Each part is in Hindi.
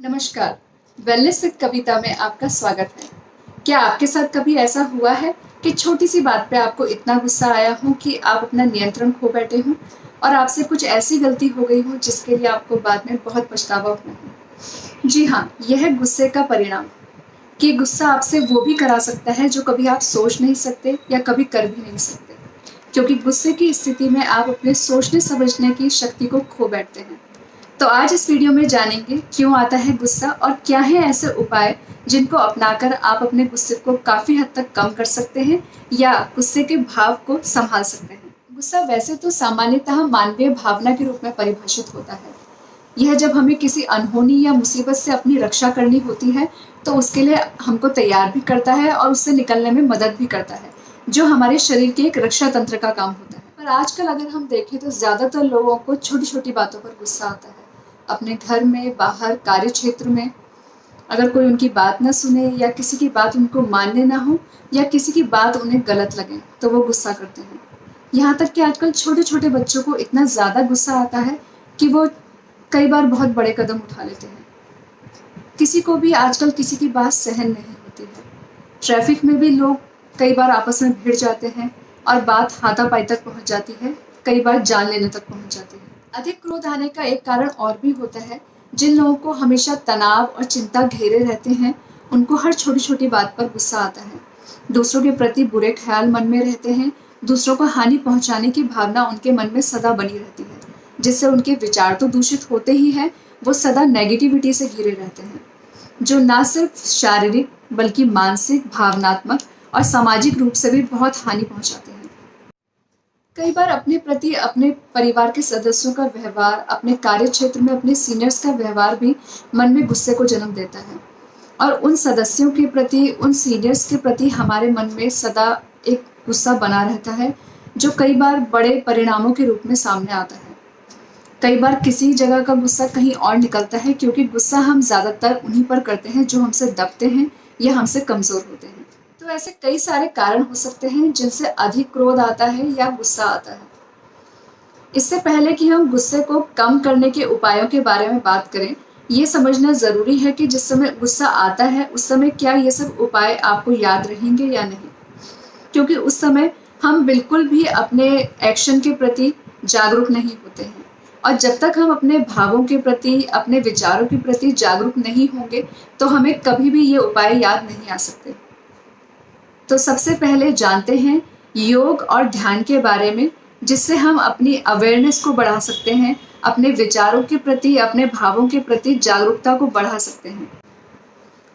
नमस्कार। वेलनेस विद कविता में आपका स्वागत है। क्या आपके साथ कभी ऐसा हुआ है कि छोटी सी बात पे आपको इतना गुस्सा आया हो कि आप अपना नियंत्रण खो बैठे हों और आपसे कुछ ऐसी गलती हो गई हो जिसके लिए आपको बाद में बहुत पछतावा हुआ हो? जी हाँ, यह है गुस्से का परिणाम कि गुस्सा आपसे वो भी करा सकता है जो कभी आप सोच नहीं सकते या कभी कर भी नहीं सकते, क्योंकि गुस्से की स्थिति में आप अपने सोचने समझने की शक्ति को खो बैठते हैं। तो आज इस वीडियो में जानेंगे क्यों आता है गुस्सा और क्या है ऐसे उपाय जिनको अपनाकर आप अपने गुस्से को काफी हद तक कम कर सकते हैं या गुस्से के भाव को संभाल सकते हैं। गुस्सा वैसे तो सामान्यतः मानवीय भावना के रूप में परिभाषित होता है। यह जब हमें किसी अनहोनी या मुसीबत से अपनी रक्षा करनी होती है तो उसके लिए हमको तैयार भी करता है और उससे निकलने में मदद भी करता है, जो हमारे शरीर के एक रक्षा तंत्र का काम होता है। पर आजकल अगर हम देखें तो ज्यादातर लोगों को छोटी छोटी बातों पर गुस्सा आता है। अपने घर में, बाहर, कार्य क्षेत्र में अगर कोई उनकी बात ना सुने या किसी की बात उनको मानने ना हो या किसी की बात उन्हें गलत लगे तो वो गुस्सा करते हैं। यहाँ तक कि आजकल छोटे छोटे बच्चों को इतना ज़्यादा गुस्सा आता है कि वो कई बार बहुत बड़े कदम उठा लेते हैं। किसी को भी आजकल किसी की बात सहन नहीं होती है। ट्रैफिक में भी लोग कई बार आपस में भिड़ जाते हैं और बात हाथापाई तक पहुंच जाती है, कई बार जान लेने तक पहुंच जाती है। अधिक क्रोध आने का एक कारण और भी होता है। जिन लोगों को हमेशा तनाव और चिंता घेरे रहते हैं, उनको हर छोटी छोटी बात पर गुस्सा आता है। दूसरों के प्रति बुरे ख्याल मन में रहते हैं, दूसरों को हानि पहुंचाने की भावना उनके मन में सदा बनी रहती है, जिससे उनके विचार तो दूषित होते ही हैं, वो सदा नेगेटिविटी से घिरे रहते हैं, जो ना सिर्फ शारीरिक बल्कि मानसिक, भावनात्मक और सामाजिक रूप से भी बहुत हानि पहुंचाते हैं। कई बार अपने प्रति अपने परिवार के सदस्यों का व्यवहार, अपने कार्य क्षेत्र में अपने सीनियर्स का व्यवहार भी मन में गुस्से को जन्म देता है और उन सदस्यों के प्रति, उन सीनियर्स के प्रति हमारे मन में सदा एक गुस्सा बना रहता है, जो कई बार बड़े परिणामों के रूप में सामने आता है। कई बार किसी जगह का गुस्सा कहीं और निकलता है, क्योंकि गुस्सा हम ज़्यादातर उन्हीं पर करते हैं जो हमसे दबते हैं या हमसे कमज़ोर होते हैं। तो ऐसे कई सारे कारण हो सकते हैं जिनसे अधिक क्रोध आता है या गुस्सा आता है। इससे पहले कि हम गुस्से को कम करने के उपायों के बारे में बात करें, ये समझना ज़रूरी है कि जिस समय गुस्सा आता है उस समय क्या ये सब उपाय आपको याद रहेंगे या नहीं, क्योंकि उस समय हम बिल्कुल भी अपने एक्शन के प्रति जागरूक नहीं होते हैं और जब तक हम अपने भावों के प्रति, अपने विचारों के प्रति जागरूक नहीं होंगे तो हमें कभी भी ये उपाय याद नहीं आ सकते। तो सबसे पहले जानते हैं योग और ध्यान के बारे में, जिससे हम अपनी अवेयरनेस को बढ़ा सकते हैं, अपने विचारों के प्रति, अपने भावों के प्रति जागरूकता को बढ़ा सकते हैं।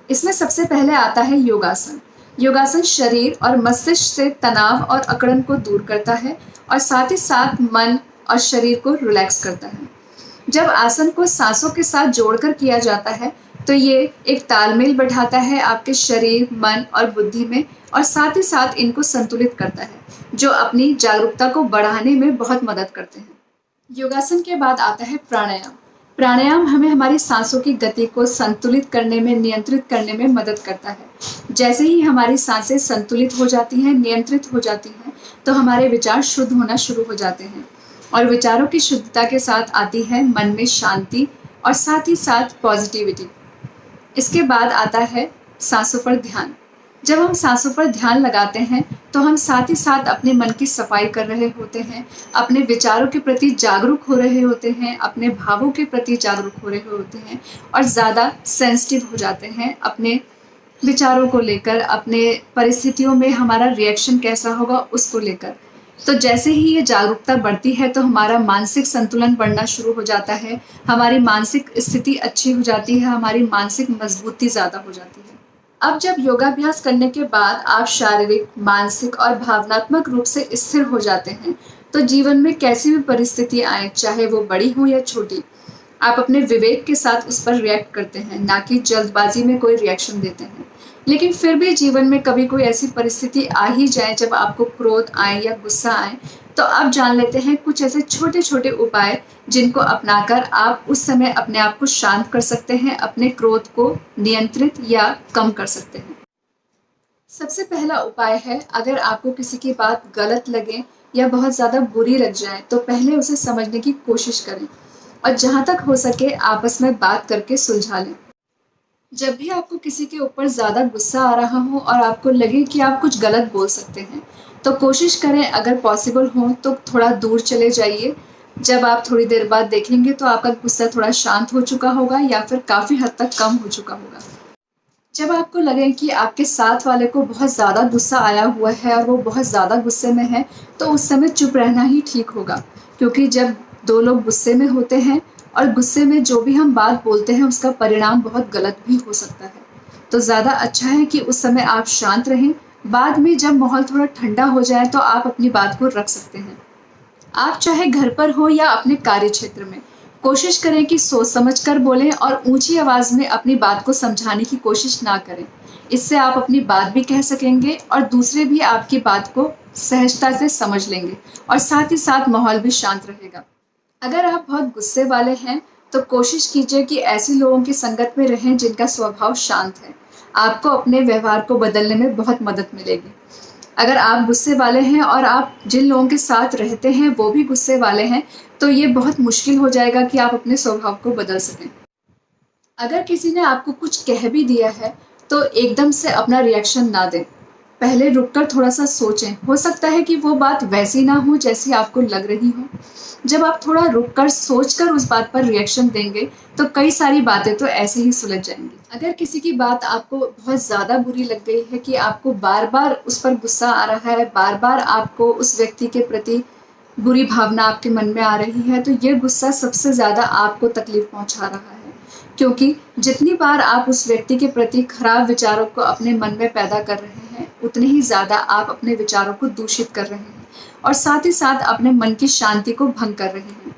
इसमें सबसे पहले आता है योगासन। योगासन शरीर और मस्तिष्क से तनाव और अकड़न को दूर करता है और साथ ही साथ मन और शरीर को रिलैक्स करता है। जब आसन को सांसों के साथ जोड़कर किया जाता है तो ये एक तालमेल बैठाता है आपके शरीर, मन और बुद्धि में और साथ ही साथ इनको संतुलित करता है, जो अपनी जागरूकता को बढ़ाने में बहुत मदद करते हैं। योगासन के बाद आता है प्राणायाम। प्राणायाम हमें हमारी सांसों की गति को संतुलित करने में, नियंत्रित करने में मदद करता है। जैसे ही हमारी सांसें संतुलित हो जाती हैं, नियंत्रित हो जाती हैं, तो हमारे विचार शुद्ध होना शुरू हो जाते हैं और विचारों की शुद्धता के साथ आती है मन में शांति और साथ ही साथ पॉजिटिविटी। इसके बाद आता है सांसों पर ध्यान। जब हम सांसों पर ध्यान लगाते हैं तो हम साथ ही साथ अपने मन की सफाई कर रहे होते हैं, अपने विचारों के प्रति जागरूक हो रहे होते हैं, अपने भावों के प्रति जागरूक हो रहे होते हैं और ज़्यादा सेंसिटिव हो जाते हैं अपने विचारों को लेकर, अपने परिस्थितियों में हमारा रिएक्शन कैसा होगा उसको लेकर। तो जैसे ही ये जागरूकता बढ़ती है तो हमारा मानसिक संतुलन बढ़ना शुरू हो जाता है, हमारी मानसिक स्थिति अच्छी हो जाती है, हमारी मानसिक मजबूती ज़्यादा हो जाती है। अब जब योगाभ्यास करने के बाद आप शारीरिक, मानसिक और भावनात्मक रूप से स्थिर हो जाते हैं, तो जीवन में कैसी भी परिस्थिति आए, चाहे वो बड़ी हो या छोटी, आप अपने विवेक के साथ उस पर रिएक्ट करते हैं, ना कि जल्दबाजी में कोई रिएक्शन देते हैं। लेकिन फिर भी जीवन में कभी कोई ऐसी परिस्थिति आ ही जाए जब आपको क्रोध आए या गुस्सा आए, तो आप जान लेते हैं कुछ ऐसे छोटे छोटे उपाय जिनको अपनाकर आप उस समय अपने आप को शांत कर सकते हैं, अपने क्रोध को नियंत्रित या कम कर सकते हैं। सबसे पहला उपाय है, अगर आपको किसी की बात गलत लगे या बहुत ज़्यादा बुरी लग जाए तो पहले उसे समझने की कोशिश करें और जहाँ तक हो सके आपस में बात करके सुलझा लें। जब भी आपको किसी के ऊपर ज़्यादा गुस्सा आ रहा हो और आपको लगे कि आप कुछ गलत बोल सकते हैं, तो कोशिश करें अगर पॉसिबल हो तो थोड़ा दूर चले जाइए। जब आप थोड़ी देर बाद देखेंगे तो आपका गुस्सा थोड़ा शांत हो चुका होगा या फिर काफ़ी हद तक कम हो चुका होगा। जब आपको लगे कि आपके साथ वाले को बहुत ज़्यादा गुस्सा आया हुआ है और वो बहुत ज़्यादा गुस्से में है, तो उस समय चुप रहना ही ठीक होगा। क्योंकि जब 2 लोग गुस्से में होते हैं और गुस्से में जो भी हम बात बोलते हैं उसका परिणाम बहुत गलत भी हो सकता है। तो ज़्यादा अच्छा है कि उस समय आप शांत रहें, बाद में जब माहौल थोड़ा ठंडा हो जाए तो आप अपनी बात को रख सकते हैं। आप चाहे घर पर हो या अपने कार्य क्षेत्र में, कोशिश करें कि सोच समझकर बोलें और ऊंची आवाज़ में अपनी बात को समझाने की कोशिश ना करें। इससे आप अपनी बात भी कह सकेंगे और दूसरे भी आपकी बात को सहजता से समझ लेंगे और साथ ही साथ माहौल भी शांत रहेगा। अगर आप बहुत गुस्से वाले हैं, तो कोशिश कीजिए कि ऐसे लोगों की संगत में रहें जिनका स्वभाव शांत है। आपको अपने व्यवहार को बदलने में बहुत मदद मिलेगी। अगर आप गुस्से वाले हैं और आप जिन लोगों के साथ रहते हैं वो भी गुस्से वाले हैं, तो ये बहुत मुश्किल हो जाएगा कि आप अपने स्वभाव को बदल सकें। अगर किसी ने आपको कुछ कह भी दिया है, तो एकदम से अपना रिएक्शन ना दें। पहले रुककर थोड़ा-सा सोचें, हो सकता है कि वो बात वैसी ना हो जैसी आपको लग रही हो। जब आप थोड़ा रुककर सोचकर उस बात पर रिएक्शन देंगे, तो कई सारी बातें तो ऐसे ही सुलझ जाएँगी। अगर किसी की बात आपको बहुत ज़्यादा बुरी लग गई है कि आपको बार-बार उस पर गुस्सा आ रहा है, बार-बार आपको उस व्यक्ति के प्रति बुरी भावना आपके मन में आ रही है, तो ये गुस्सा सबसे ज़्यादा आपको तकलीफ़ पहुँचा रहा है। क्योंकि जितनी बार आप उस व्यक्ति के प्रति खराब विचारों को अपने मन में पैदा कर रहे हैं, उतने ही ज़्यादा आप अपने विचारों को दूषित कर रहे हैं और साथ ही साथ अपने मन की शांति को भंग कर रहे हैं।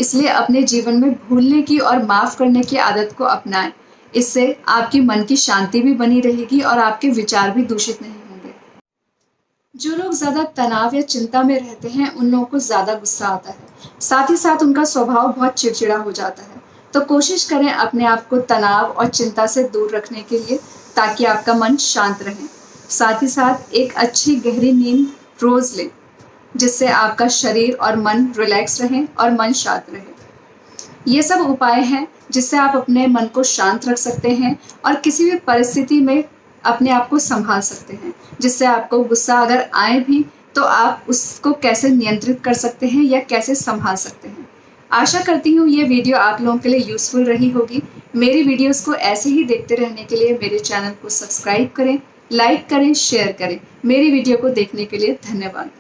इसलिए अपने जीवन में भूलने की और माफ़ करने की आदत को अपनाएं। इससे आपकी मन की शांति भी बनी रहेगी और आपके विचार भी दूषित नहीं होंगे। जो लोग ज़्यादा तनाव या चिंता में रहते हैं, उन लोगों को ज़्यादा गुस्सा आता है। साथ ही साथ उनका स्वभाव बहुत चिड़चिड़ा हो जाता है। तो कोशिश करें अपने आप को तनाव और चिंता से दूर रखने के लिए, ताकि आपका मन शांत रहे। साथ ही साथ एक अच्छी गहरी नींद रोज़ लें, जिससे आपका शरीर और मन रिलैक्स रहें और मन शांत रहे। ये सब उपाय हैं जिससे आप अपने मन को शांत रख सकते हैं और किसी भी परिस्थिति में अपने आप को संभाल सकते हैं, जिससे आपको गुस्सा अगर आए भी तो आप उसको कैसे नियंत्रित कर सकते हैं या कैसे संभाल सकते हैं। आशा करती हूँ ये वीडियो आप लोगों के लिए यूज़फुल रही होगी। मेरी वीडियोस को ऐसे ही देखते रहने के लिए मेरे चैनल को सब्सक्राइब करें, लाइक करें, शेयर करें। मेरी वीडियो को देखने के लिए धन्यवाद।